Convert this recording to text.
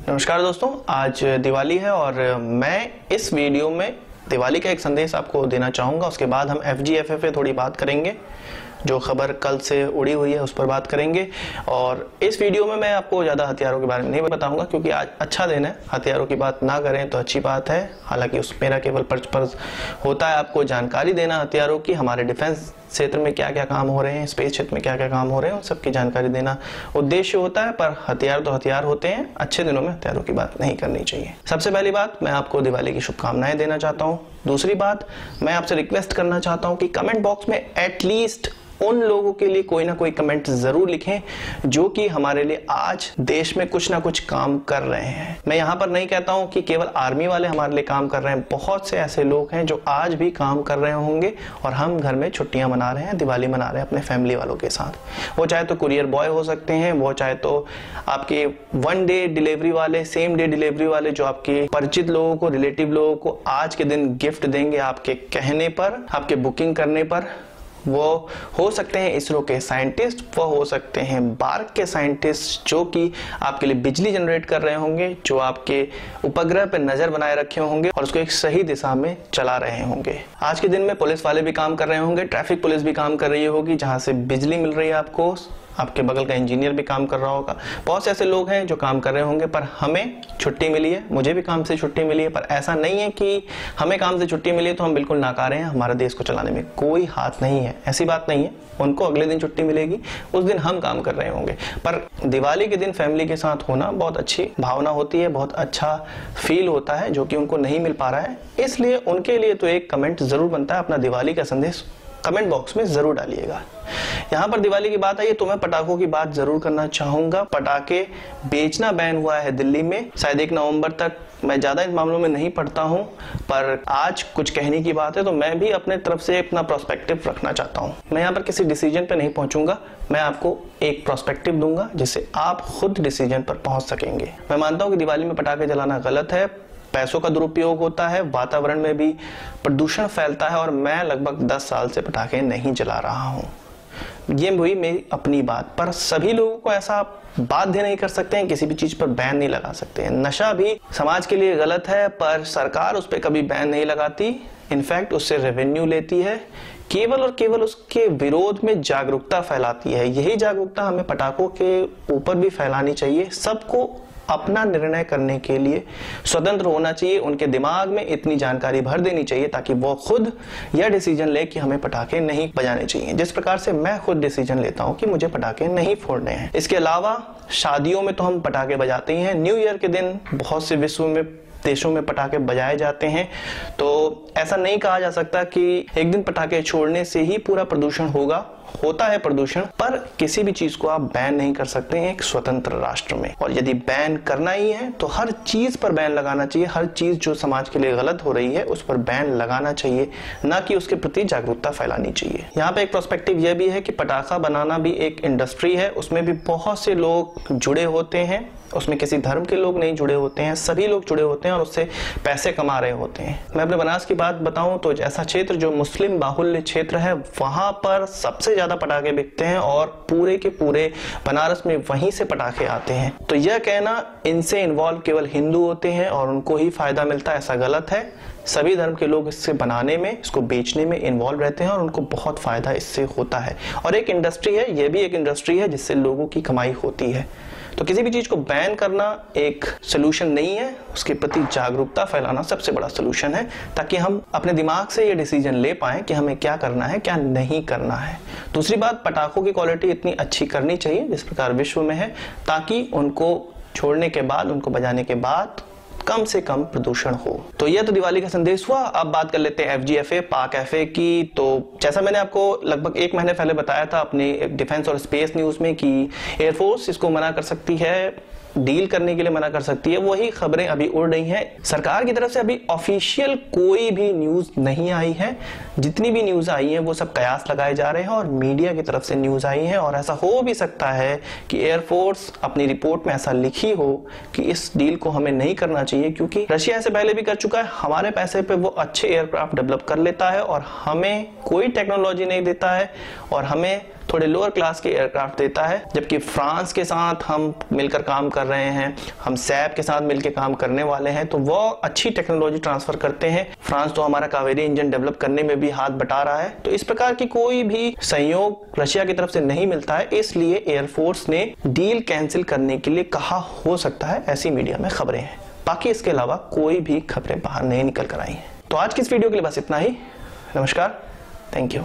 नमस्कार दोस्तों, आज दिवाली है और मैं इस वीडियो में दिवाली का एक संदेश आपको देना चाहूँगा। उसके बाद हम FGFA पे थोड़ी बात करेंगे, जो खबर कल से उड़ी हुई है उस पर बात करेंगे। और इस वीडियो में मैं आपको ज़्यादा हथियारों के बारे में नहीं बताऊंगा, क्योंकि आज अच्छा दिन है, हथियारों की बात ना करें तो अच्छी बात है। हालांकि उस मेरा केवल पर्पस होता है आपको जानकारी देना हथियारों की, हमारे डिफेंस क्षेत्र में क्या क्या काम हो रहे हैं, स्पेस क्षेत्र में क्या क्या काम हो रहे हैं, उन सबकी जानकारी देना उद्देश्य होता है। पर हथियार तो हथियार होते हैं, अच्छे दिनों में हथियारों की बात नहीं करनी चाहिए। सबसे पहली बात, मैं आपको दिवाली की शुभकामनाएं देना चाहता हूँ। दूसरी बात, मैं आपसे रिक्वेस्ट करना चाहता हूँ कि कमेंट बॉक्स में एटलीस्ट उन लोगों के लिए कोई ना कोई कमेंट जरूर लिखें जो कि हमारे लिए आज देश में कुछ ना कुछ काम कर रहे हैं। मैं यहाँ पर नहीं कहता हूँ कि केवल आर्मी वाले हमारे लिए काम कर रहे हैं, बहुत से ऐसे लोग हैं जो आज भी काम कर रहे होंगे और हम घर में छुट्टियां मना रहे हैं, दिवाली मना रहे हैं अपने फैमिली वालों के साथ। वो चाहे तो कुरियर बॉय हो सकते हैं, वो चाहे तो आपके 1 डे डिलीवरी वाले, सेम डे डिलीवरी वाले, जो आपके परिचित लोगों को, रिलेटिव लोगों को आज के दिन गिफ्ट देंगे आपके कहने पर, आपके बुकिंग करने पर। वो हो सकते हैं इसरो के साइंटिस्ट, वो हो सकते हैं बार्क के साइंटिस्ट जो कि आपके लिए बिजली जनरेट कर रहे होंगे, जो आपके उपग्रह पर नजर बनाए रखे होंगे और उसको एक सही दिशा में चला रहे होंगे। आज के दिन में पुलिस वाले भी काम कर रहे होंगे, ट्रैफिक पुलिस भी काम कर रही होगी, जहां से बिजली मिल रही है आपको, आपके बगल का इंजीनियर भी काम कर रहा होगा। बहुत से ऐसे लोग हैं जो काम कर रहे होंगे, पर हमें छुट्टी मिली है, मुझे भी काम से छुट्टी मिली है। पर ऐसा नहीं है कि हमें काम से छुट्टी मिली है तो हम बिल्कुल नाकारे हैं, हमारे देश को चलाने में कोई हाथ नहीं है, ऐसी बात नहीं है। उनको अगले दिन छुट्टी मिलेगी, उस दिन हम काम कर रहे होंगे। पर दिवाली के दिन फैमिली के साथ होना बहुत अच्छी भावना होती है, बहुत अच्छा फील होता है, जो कि उनको नहीं मिल पा रहा है। इसलिए उनके लिए तो एक कमेंट जरूर बनता है, अपना दिवाली का संदेश कमेंट बॉक्स में जरूर डालिएगा। यहाँ पर दिवाली की बात आई तो मैं पटाखों की बात जरूर करना चाहूंगा। पटाखे बेचना बैन हुआ है दिल्ली में, शायद 1 नवंबर तक। मैं ज्यादा इन मामलों में नहीं पढ़ता हूँ, पर आज कुछ कहने की बात है तो मैं भी अपने तरफ से अपना प्रोस्पेक्टिव रखना चाहता हूँ। मैं यहाँ पर किसी डिसीजन पे नहीं पहुंचूंगा, मैं आपको एक प्रोस्पेक्टिव दूंगा जिससे आप खुद डिसीजन पर पहुंच सकेंगे। मैं मानता हूँ कि दिवाली में पटाखे जलाना गलत है, पैसों का दुरुपयोग होता है, वातावरण में भी प्रदूषण फैलता है और मैं लगभग 10 साल से पटाखे नहीं जला रहा हूँ। ये हुई मेरी अपनी बात, पर सभी लोगों को ऐसा बाध्य नहीं कर सकते हैं, किसी भी चीज पर बैन नहीं लगा सकते हैं। नशा भी समाज के लिए गलत है, पर सरकार उस पर कभी बैन नहीं लगाती, इनफैक्ट उससे रेवेन्यू लेती है, केवल और केवल उसके विरोध में जागरूकता फैलाती है। यही जागरूकता हमें पटाखों के ऊपर भी फैलानी चाहिए। सबको अपना निर्णय करने के लिए स्वतंत्र होना चाहिए, उनके दिमाग में इतनी जानकारी भर देनी चाहिए ताकि वो खुद यह डिसीजन ले कि हमें पटाखे नहीं बजाने चाहिए, जिस प्रकार से मैं खुद डिसीजन लेता हूं कि मुझे पटाखे नहीं फोड़ने हैं। इसके अलावा शादियों में तो हम पटाखे बजाते ही हैं, न्यू ईयर के दिन बहुत से विश्व में देशों में पटाखे बजाए जाते हैं। तो ऐसा नहीं कहा जा सकता कि एक दिन पटाखे छोड़ने से ही पूरा प्रदूषण होता है प्रदूषण, पर किसी भी चीज को आप बैन नहीं कर सकते हैं एक स्वतंत्र राष्ट्र में। और यदि बैन करना ही है तो हर चीज पर बैन लगाना चाहिए, हर चीज जो समाज के लिए गलत हो रही है उस पर बैन लगाना चाहिए, ना कि उसके प्रति जागरूकता फैलानी चाहिए। यहाँ पे एक पर्सपेक्टिव यह भी है कि पटाखा बनाना भी एक इंडस्ट्री है, उसमें भी बहुत से लोग जुड़े होते हैं, उसमें किसी धर्म के लोग नहीं जुड़े होते हैं, सभी लोग जुड़े होते हैं और उससे पैसे कमा रहे होते हैं। मैं अपने बनारस की बात बताऊं तो ऐसा क्षेत्र जो मुस्लिम बाहुल्य क्षेत्र है, वहां पर सबसे ज्यादा पटाखे बिकते हैं और पूरे के पूरे बनारस में वहीं से पटाखे आते हैं। तो यह कहना इनसे इन्वॉल्व केवल हिंदू होते हैं और उनको ही फायदा मिलता है, ऐसा गलत है। सभी धर्म के लोग इससे बनाने में, इसको बेचने में इन्वॉल्व रहते हैं और उनको बहुत फायदा इससे होता है। और एक इंडस्ट्री है, यह भी एक इंडस्ट्री है जिससे लोगों की कमाई होती है। तो किसी भी चीज को बैन करना एक सोल्यूशन नहीं है, उसके प्रति जागरूकता फैलाना सबसे बड़ा सोल्यूशन है, ताकि हम अपने दिमाग से ये डिसीजन ले पाएं कि हमें क्या करना है, क्या नहीं करना है। दूसरी बात, पटाखों की क्वालिटी इतनी अच्छी करनी चाहिए जिस प्रकार विश्व में है, ताकि उनको छोड़ने के बाद, उनको बजाने के बाद कम से कम प्रदूषण हो। तो यह तो दिवाली का संदेश हुआ। अब बात कर लेते हैं FGFA पाक FA की। तो जैसा मैंने आपको लगभग 1 महीने पहले बताया था अपने डिफेंस और स्पेस न्यूज में कि एयरफोर्स इसको मना कर सकती है, डील करने के लिए मना कर सकती है, वही खबरें अभी उड़ रही हैं। सरकार की तरफ से अभी ऑफिशियल कोई भी न्यूज नहीं आई है, जितनी भी न्यूज आई है वो सब कयास लगाए जा रहे हैं और मीडिया की तरफ से न्यूज आई है। और ऐसा हो भी सकता है कि एयरफोर्स अपनी रिपोर्ट में ऐसा लिखी हो कि इस डील को हमें नहीं करना चाहिए, क्योंकि रशिया ऐसे पहले भी कर चुका है, हमारे पैसे पे वो अच्छे एयरक्राफ्ट डेवलप कर लेता है और हमें कोई टेक्नोलॉजी नहीं देता है और हमें थोड़े लोअर क्लास के एयरक्राफ्ट देता है, जबकि फ्रांस के साथ हम मिलकर काम कर रहे हैं, हम सैप के साथ मिलकर काम करने वाले हैं, तो वो अच्छी टेक्नोलॉजी ट्रांसफर करते हैं। फ्रांस तो हमारा कावेरी इंजन डेवलप करने में भी हाथ बटा रहा है। तो इस प्रकार की कोई भी सहयोग रशिया की तरफ से नहीं मिलता है, इसलिए एयरफोर्स ने डील कैंसिल करने के लिए कहा हो सकता है, ऐसी मीडिया में खबरें हैं। बाकी इसके अलावा कोई भी खबरें बाहर नहीं निकल कर आई हैं। तो आज की इस वीडियो के लिए बस इतना ही। नमस्कार, थैंक यू।